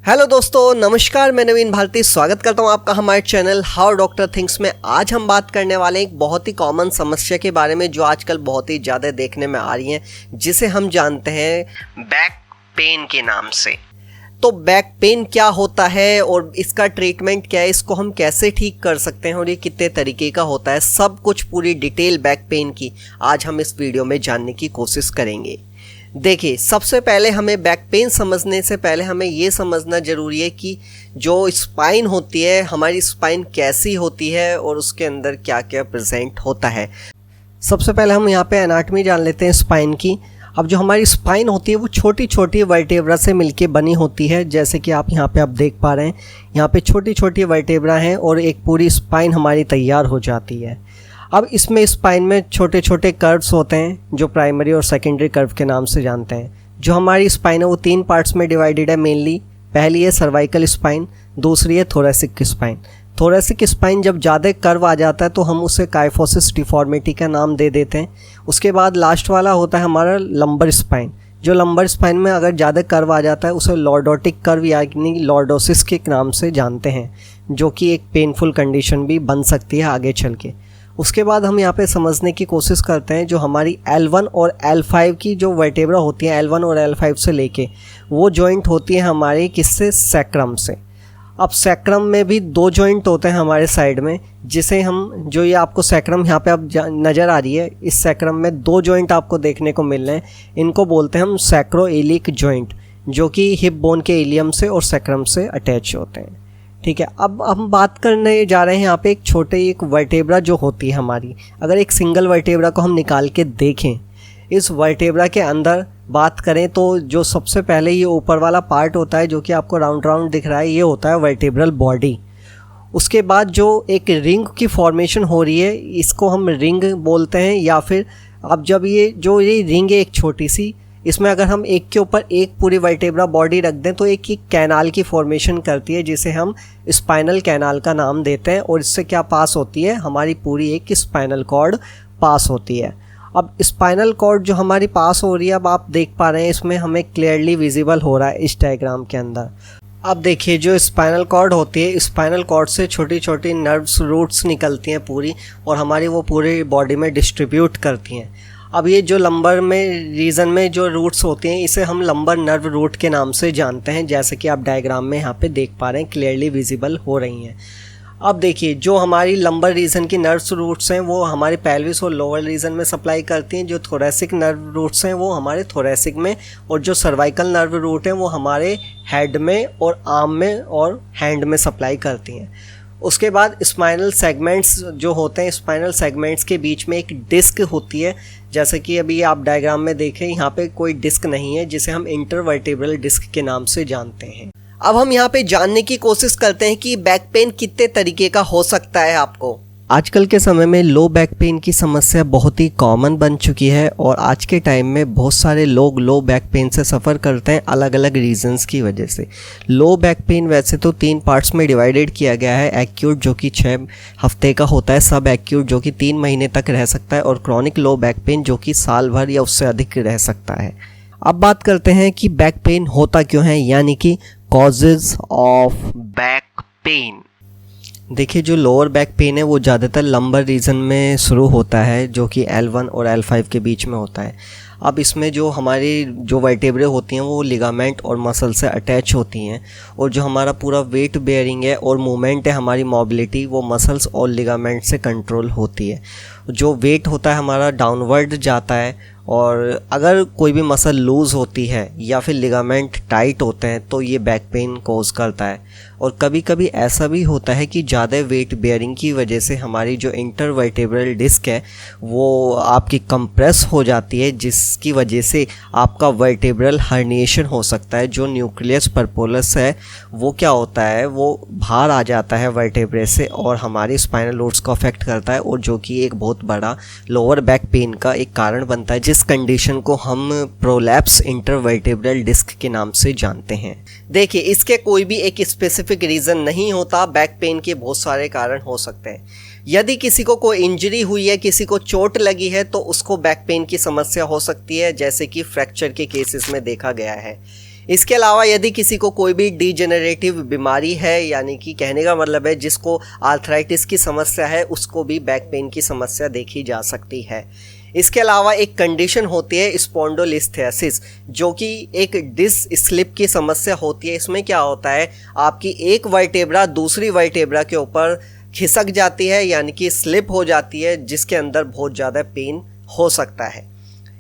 Hello दोस्तों, नमस्कार। मैं नवीन भारती स्वागत करता हूं आपका हमारे चैनल हाउ डॉक्टर थिंक्स में। आज हम बात करने वाले हैं एक बहुत ही कॉमन समस्या के बारे में जो आजकल बहुत ही ज़्यादा देखने में आ रही है, जिसे हम जानते हैं बैक पेन के नाम से। तो बैक पेन क्या होता है और इसका ट्रीटमेंट क्या है, इसको हम कैसे ठीक कर सकते हैं और ये कितने तरीके का होता है, सब कुछ पूरी डिटेल बैक पेन की आज हम इस वीडियो में जानने की कोशिश करेंगे। देखिए, सबसे पहले हमें बैक पेन समझने से पहले हमें ये समझना ज़रूरी है कि जो स्पाइन होती है, हमारी स्पाइन कैसी होती है और उसके अंदर क्या क्या प्रेजेंट होता है। सबसे पहले हम यहाँ पे एनाटॉमी जान लेते हैं स्पाइन की। अब जो हमारी स्पाइन होती है वो छोटी छोटी वर्टेब्रा से मिलके बनी होती है। जैसे कि आप यहाँ पे देख पा रहे हैं, यहाँ पे छोटी छोटी वर्टेब्रा हैं और एक पूरी स्पाइन हमारी तैयार हो जाती है। अब इसमें स्पाइन में छोटे छोटे कर्व्स होते हैं जो प्राइमरी और सेकेंडरी कर्व के नाम से जानते हैं। जो हमारी स्पाइन है वो 3 पार्ट्स में डिवाइडेड है मेनली। पहली है सर्वाइकल स्पाइन, दूसरी है थोरेसिक स्पाइन। थोरेसिक स्पाइन जब ज़्यादा कर्व आ जाता है तो हम उसे काइफोसिस डिफॉर्मिटी का नाम दे देते हैं। उसके बाद लास्ट वाला होता है हमारा लंबर स्पाइन। जो लंबर स्पाइन में अगर ज़्यादा कर्व आ जाता है उसे लॉर्डोटिक कर्व यानी लॉर्डोसिस के नाम से जानते हैं, जो कि एक पेनफुल कंडीशन भी बन सकती है आगे चल के। उसके बाद हम यहाँ पे समझने की कोशिश करते हैं जो हमारी L1 और L5 की जो वर्टेब्रा होती हैं, L1 और L5 से लेके वो जॉइंट होती है हमारी किससे, सैक्रम से। अब सैक्रम में भी 2 जॉइंट होते हैं हमारे साइड में, जिसे हम जो ये आपको सैक्रम यहाँ पे अब नज़र आ रही है, इस सैक्रम में 2 जॉइंट आपको देखने को मिल रहे हैं। इनको बोलते हैं हम सैक्रोइलिक जॉइंट, जो कि हिप बोन के इलियम से और सैक्रम से अटैच होते हैं। ठीक है, अब हम बात करने जा रहे हैं यहाँ पे एक वर्टेब्रा जो होती है हमारी। अगर एक सिंगल वर्टेब्रा को हम निकाल के देखें, इस वर्टेब्रा के अंदर बात करें तो जो सबसे पहले ये ऊपर वाला पार्ट होता है जो कि आपको राउंड राउंड दिख रहा है, ये होता है वर्टेब्रल बॉडी। उसके बाद जो एक रिंग की फॉर्मेशन हो रही है, इसको हम रिंग बोलते हैं। या फिर अब जब ये रिंग है एक छोटी सी, इसमें अगर हम एक के ऊपर एक पूरी वर्टेब्रा बॉडी रख दें तो एक कैनाल की फॉर्मेशन करती है, जिसे हम स्पाइनल कैनाल का नाम देते हैं। और इससे क्या पास होती है, हमारी पूरी एक स्पाइनल कॉर्ड पास होती है। अब स्पाइनल कॉर्ड जो हमारी पास हो रही है, अब आप देख पा रहे हैं इसमें हमें क्लियरली विजिबल हो रहा है इस डायग्राम के अंदर। अब देखिए, जो स्पाइनल कॉर्ड होती है, स्पाइनल कॉर्ड से छोटी छोटी नर्व्स रूट्स निकलती हैं पूरी, और हमारी वो पूरी बॉडी में डिस्ट्रीब्यूट करती हैं। अब ये जो लंबर में रीजन में जो रूट्स होते हैं, इसे हम लंबर नर्व रूट के नाम से जानते हैं, जैसे कि आप डायग्राम में यहाँ पे देख पा रहे हैं, क्लियरली विजिबल हो रही हैं। अब देखिए, जो हमारी लंबर रीजन की नर्व रूट्स हैं वो हमारे पेल्विस और लोअर रीजन में सप्लाई करती हैं। जो थोरेसिक नर्व रूट्स हैं वो हमारे थोरेसिक में, और जो सर्वाइकल नर्व रूट हैं वो हमारे हेड में और आर्म में और हैंड में सप्लाई करती हैं। उसके बाद स्पाइनल सेगमेंट्स जो होते हैं, स्पाइनल सेगमेंट्स के बीच में एक डिस्क होती है, जैसे कि अभी आप डायग्राम में देखें, यहाँ पे कोई डिस्क नहीं है, जिसे हम इंटरवर्टेब्रल डिस्क के नाम से जानते हैं। अब हम यहाँ पे जानने की कोशिश करते हैं कि बैक पेन कितने तरीके का हो सकता है आपको। आजकल के समय में लो बैक पेन की समस्या बहुत ही कॉमन बन चुकी है, और आज के टाइम में बहुत सारे लोग लो बैक पेन से सफ़र करते हैं अलग अलग रीजंस की वजह से। लो बैक पेन वैसे तो 3 पार्ट्स में डिवाइडेड किया गया है। एक्यूट जो कि 6 हफ्ते का होता है, सब एक्यूट जो कि 3 महीने तक रह सकता है, और क्रॉनिक लो बैक पेन जो कि साल भर या उससे अधिक रह सकता है। अब बात करते हैं कि बैक पेन होता क्यों है, यानी कि कॉजेज़ ऑफ बैक पेन। देखिए, जो लोअर बैक पेन है वो ज़्यादातर लंबर रीजन में शुरू होता है, जो कि L1 और L5 के बीच में होता है। अब इसमें जो हमारी जो वर्टेब्रे होती हैं वो लिगामेंट और मसल से अटैच होती हैं, और जो हमारा पूरा वेट बेयरिंग है और मूवमेंट है, हमारी मोबिलिटी, वो मसल्स और लिगामेंट से कंट्रोल होती है। जो वेट होता है हमारा डाउनवर्ड जाता है, और अगर कोई भी मसल लूज़ होती है या फिर लिगामेंट टाइट होते हैं तो ये बैक पेन कोज करता है। और कभी कभी ऐसा भी होता है कि ज़्यादा वेट बेयरिंग की वजह से हमारी जो इंटरवर्टेब्रल डिस्क है वो आपकी कंप्रेस हो जाती है, जिसकी वजह से आपका वर्टेब्रल हर्निएशन हो सकता है। जो न्यूक्लियस परपोलस है वो क्या होता है, वो बाहर आ जाता है वर्टेब्रे से और हमारी स्पाइनल रूट्स को अफेक्ट करता है, और जो कि एक बहुत बड़ा लोअर बैक पेन का एक कारण बनता है, जिस कंडीशन को हम प्रोलैप्स इंटरवर्टेब्रल डिस्क के नाम से जानते हैं। देखिए, इसके कोई भी एक स्पेसिफिक रीज़न नहीं होता। बैक पेन के बहुत सारे कारण हो सकते हैं। यदि किसी को कोई इंजरी हुई है, किसी को चोट लगी है, तो उसको बैक पेन की समस्या हो सकती है, जैसे कि फ्रैक्चर के केसेस में देखा गया है। इसके अलावा यदि किसी को कोई भी डिजेनरेटिव बीमारी है, यानी कि कहने का मतलब है जिसको आर्थराइटिस की समस्या है, उसको भी बैक पेन की समस्या देखी जा सकती है। इसके अलावा एक कंडीशन होती है स्पॉन्डिलोलिस्थेसिस, जो कि एक डिस्क स्लिप की समस्या होती है। इसमें क्या होता है, आपकी एक वर्टेब्रा दूसरी वर्टेब्रा के ऊपर खिसक जाती है, यानी कि स्लिप हो जाती है, जिसके अंदर बहुत ज़्यादा पेन हो सकता है।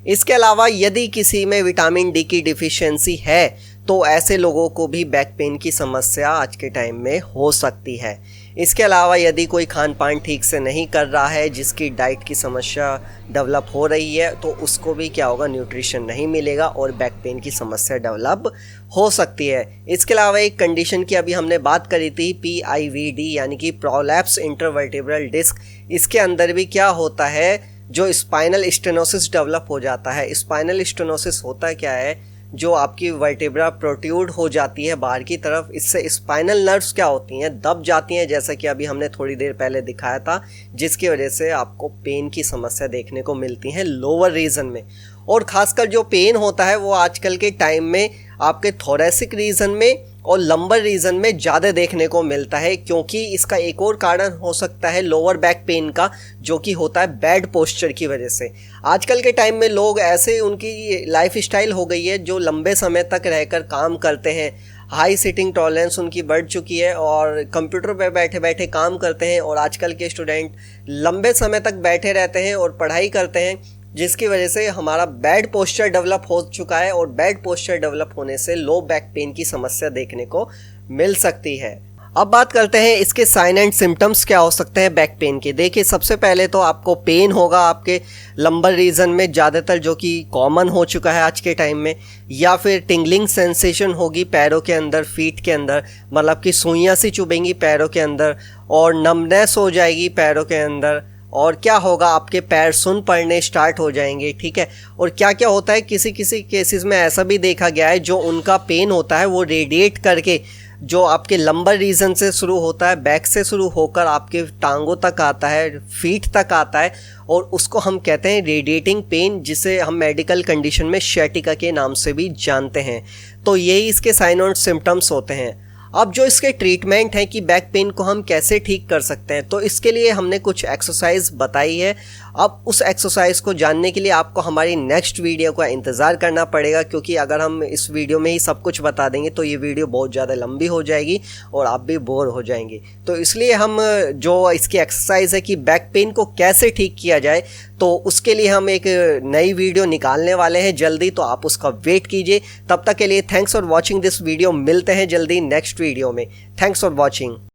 इसके अलावा यदि किसी में विटामिन डी की डिफिशियंसी है तो ऐसे लोगों को भी बैक पेन की समस्या आज के टाइम में हो सकती है। इसके अलावा यदि कोई खान पान ठीक से नहीं कर रहा है, जिसकी डाइट की समस्या डेवलप हो रही है, तो उसको भी क्या होगा, न्यूट्रिशन नहीं मिलेगा और बैक पेन की समस्या डेवलप हो सकती है। इसके अलावा एक कंडीशन की अभी हमने बात करी थी, PIVD यानी कि प्रोलैप्स इंटरवर्टेब्रल डिस्क। इसके अंदर भी क्या होता है, जो स्पाइनल स्टेनोसिस डेवलप हो जाता है। स्पाइनल स्टेनोसिस होता क्या है, जो आपकी वर्टेब्रा प्रोट्रूड हो जाती है बाहर की तरफ, इससे स्पाइनल नर्व्स क्या होती हैं, दब जाती हैं, जैसा कि अभी हमने थोड़ी देर पहले दिखाया था, जिसकी वजह से आपको पेन की समस्या देखने को मिलती है लोअर रीजन में। और ख़ासकर जो पेन होता है वो आजकल के टाइम में आपके थोरेसिक रीजन में और लंबर रीजन में ज़्यादा देखने को मिलता है, क्योंकि इसका एक और कारण हो सकता है लोअर बैक पेन का, जो कि होता है बैड पोस्चर की वजह से। आजकल के टाइम में लोग ऐसे, उनकी लाइफ स्टाइल हो गई है जो लंबे समय तक रहकर काम करते हैं, हाई सिटिंग टॉलरेंस उनकी बढ़ चुकी है और कंप्यूटर पर बैठे बैठे काम करते हैं। और आजकल के स्टूडेंट लंबे समय तक बैठे रहते हैं और पढ़ाई करते हैं, जिसकी वजह से हमारा बैड पोस्चर डेवलप हो चुका है और बैड पोस्चर डेवलप होने से लो बैक पेन की समस्या देखने को मिल सकती है। अब बात करते हैं इसके साइन एंड सिम्टम्स क्या हो सकते हैं बैक पेन के। देखिए, सबसे पहले तो आपको पेन होगा आपके लंबर रीजन में ज़्यादातर, जो कि कॉमन हो चुका है आज के टाइम में, या फिर टिंगलिंग सेंसेशन होगी पैरों के अंदर, फीट के अंदर, मतलब कि सुइयाँ सी चुभेंगी पैरों के अंदर और नमनेस हो जाएगी पैरों के अंदर। और क्या होगा, आपके पैर सुन पड़ने स्टार्ट हो जाएंगे, ठीक है। और क्या क्या होता है, किसी किसी केसेस में ऐसा भी देखा गया है, जो उनका पेन होता है वो रेडिएट करके, जो आपके लंबर रीजन से शुरू होता है, बैक से शुरू होकर आपके टांगों तक आता है, फीट तक आता है, और उसको हम कहते हैं रेडिएटिंग पेन, जिसे हम मेडिकल कंडीशन में शैटिका के नाम से भी जानते हैं। तो यही इसके साइन और सिम्टम्स होते हैं। अब जो इसके ट्रीटमेंट है कि बैक पेन को हम कैसे ठीक कर सकते हैं, तो इसके लिए हमने कुछ एक्सरसाइज बताई है। अब उस एक्सरसाइज को जानने के लिए आपको हमारी नेक्स्ट वीडियो का इंतज़ार करना पड़ेगा, क्योंकि अगर हम इस वीडियो में ही सब कुछ बता देंगे तो ये वीडियो बहुत ज़्यादा लंबी हो जाएगी और आप भी बोर हो जाएंगे। तो इसलिए हम जो इसकी एक्सरसाइज है कि बैक पेन को कैसे ठीक किया जाए, तो उसके लिए हम एक नई वीडियो निकालने वाले हैं जल्दी, तो आप उसका वेट कीजिए। तब तक के लिए thanks for watching this video. मिलते हैं जल्दी नेक्स्ट वीडियो में। Thanks for watching.